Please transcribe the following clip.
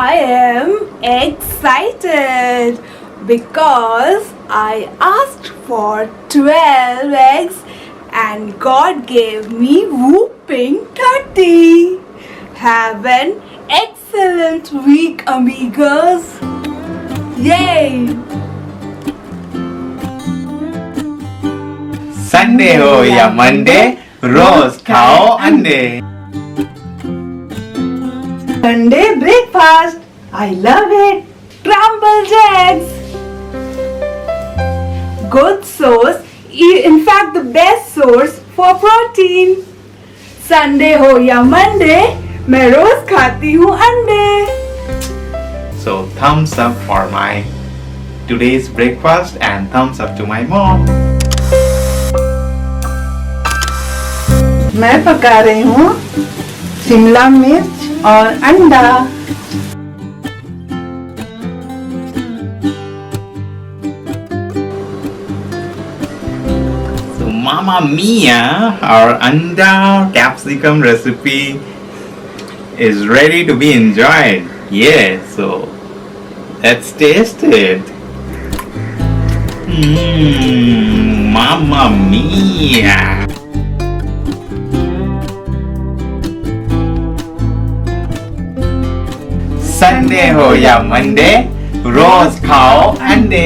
I am excited because I asked for 12 eggs and God gave me whooping 30. Have an excellent week, amigos. Yay! Sunday ho ya Monday, rose khao ande. Sunday breakfast. I love it. Scrambled eggs. Good source. In fact, the best source for protein. Sunday हो या Monday, मैं रोज खाती हूँ अंडे. So thumbs up for my today's breakfast and thumbs up to my mom. मैं पका रही हूँ शिमला मिर्च और अंडा. So Mama Mia, our anda capsicum recipe is ready to be enjoyed. Yeah, so let's taste it. Mamma Mia. Sunday ho ya Monday, rose khao ande.